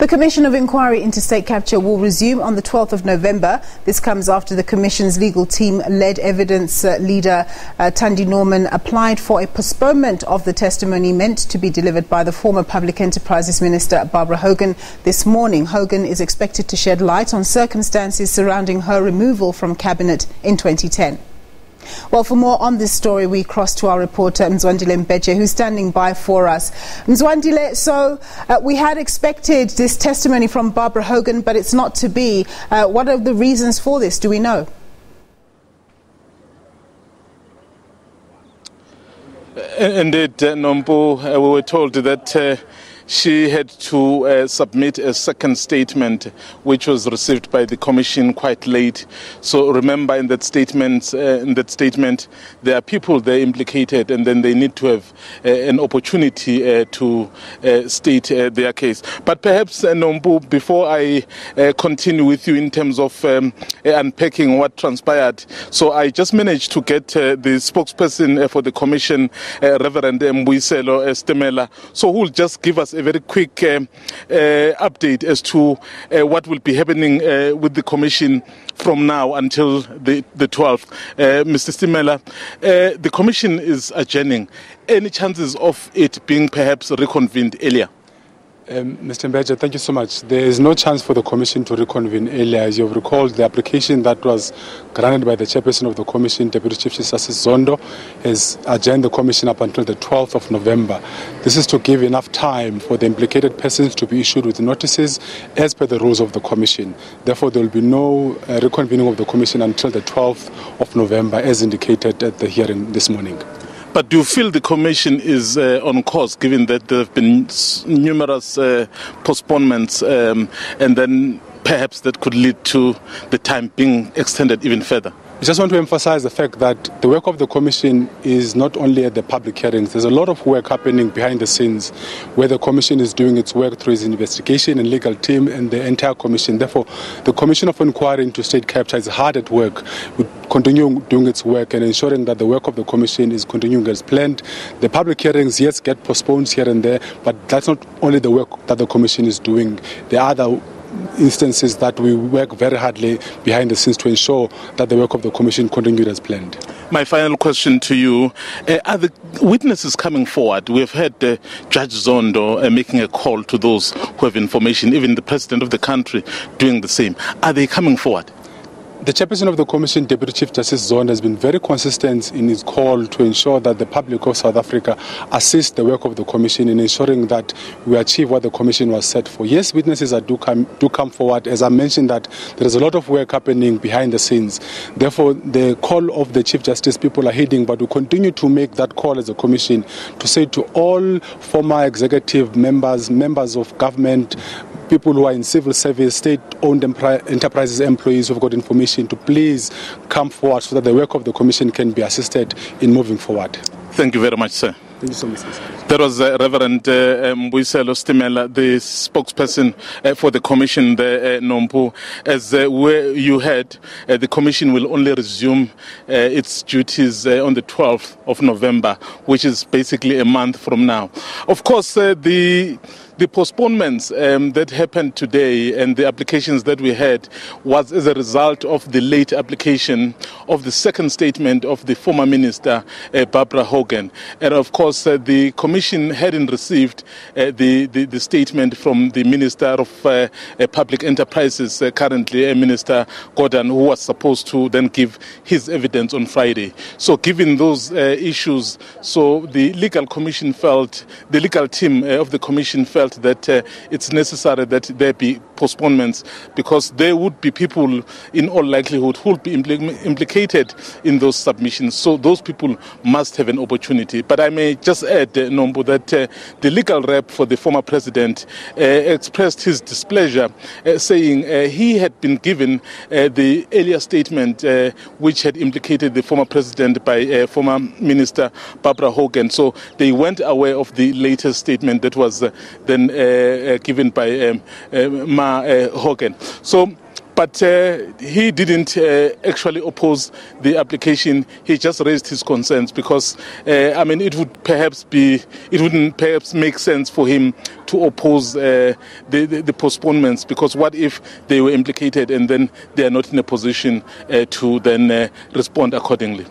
The Commission of Inquiry into State Capture will resume on the 12th of November. This comes after the Commission's legal team-led evidence leader Thandi Norman applied for a postponement of the testimony meant to be delivered by the former Public Enterprises Minister Barbara Hogan this morning. Hogan is expected to shed light on circumstances surrounding her removal from Cabinet in 2010. Well, for more on this story, we cross to our reporter Mzwandile Mbeje, who's standing by for us. Mzwandile, so we had expected this testimony from Barbara Hogan, but it's not to be. What are the reasons for this? Do we know? Indeed, Nombu, we were told that she had to submit a second statement, which was received by the Commission quite late. So remember, in that statement, there are people there implicated, and then they need to have an opportunity to state their case. But perhaps, Nombu, before I continue with you in terms of unpacking what transpired, so I just managed to get the spokesperson for the Commission, Reverend Mzwandile Mbeje, so who will just give us a very quick update as to what will be happening with the Commission from now until the 12th. Mr. Mbeje, the Commission is adjourning. Any chances of it being perhaps reconvened earlier? Mr. Mbeje, thank you so much. There is no chance for the Commission to reconvene earlier. As you have recalled, the application that was granted by the chairperson of the Commission, Deputy Chief Justice Zondo, has adjourned the Commission up until the 12th of November. This is to give enough time for the implicated persons to be issued with notices as per the rules of the Commission. Therefore, there will be no reconvening of the Commission until the 12th of November, as indicated at the hearing this morning. But do you feel the Commission is on course, given that there have been numerous postponements, and then perhaps that could lead to the time being extended even further? I just want to emphasize the fact that the work of the Commission is not only at the public hearings. There's a lot of work happening behind the scenes where the Commission is doing its work through its investigation and legal team and the entire Commission. Therefore, the Commission of Inquiry into State Capture is hard at work with continuing doing its work and ensuring that the work of the Commission is continuing as planned. The public hearings, yes, get postponed here and there, but that's not only the work that the Commission is doing. There are other instances that we work very hardly behind the scenes to ensure that the work of the Commission continued as planned. My final question to you, are the witnesses coming forward? We've heard Judge Zondo making a call to those who have information, even the President of the country doing the same. Are they coming forward? The chairperson of the Commission, Deputy Chief Justice Zondo, has been very consistent in his call to ensure that the public of South Africa assist the work of the Commission in ensuring that we achieve what the Commission was set for. Yes, witnesses do come forward. As I mentioned, that there is a lot of work happening behind the scenes. Therefore, the call of the Chief Justice, people are heeding, but we continue to make that call as a Commission to say to all former executive members, members of government, people who are in civil service, state-owned enterprises, employees who have got information, to please come forward so that the work of the Commission can be assisted in moving forward. Thank you very much, sir. Thank you so much, sir. That was Reverend Mzwandile Mbeje, the spokesperson for the Commission, the Nombu. As where you heard, the Commission will only resume its duties on the 12th of November, which is basically a month from now. Of course, the postponements that happened today and the applications that we had was as a result of the late application of the second statement of the former minister, Barbara Hogan. And of course, the Commission hadn't received the statement from the Minister of Public Enterprises, currently Minister Gordhan, who was supposed to then give his evidence on Friday. So given those issues, so the legal commission felt, the legal team of the Commission felt that it's necessary that there be postponements, because there would be people in all likelihood who would be implicated in those submissions. So those people must have an opportunity. But I may just add, Nombu, that the legal rep for the former president expressed his displeasure, saying he had been given the earlier statement which had implicated the former president by former Minister Barbara Hogan. So they weren't aware of the latest statement that was then given by Hogan. So But he didn't actually oppose the application. He just raised his concerns because, it wouldn't perhaps make sense for him to oppose the postponements, because what if they were implicated and then they are not in a position to then respond accordingly.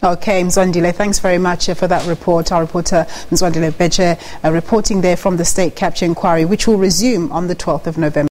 Okay, Mzwandile, thanks very much for that report. Our reporter Mzwandile Mbeje reporting there from the state capture inquiry, which will resume on the 12th of November.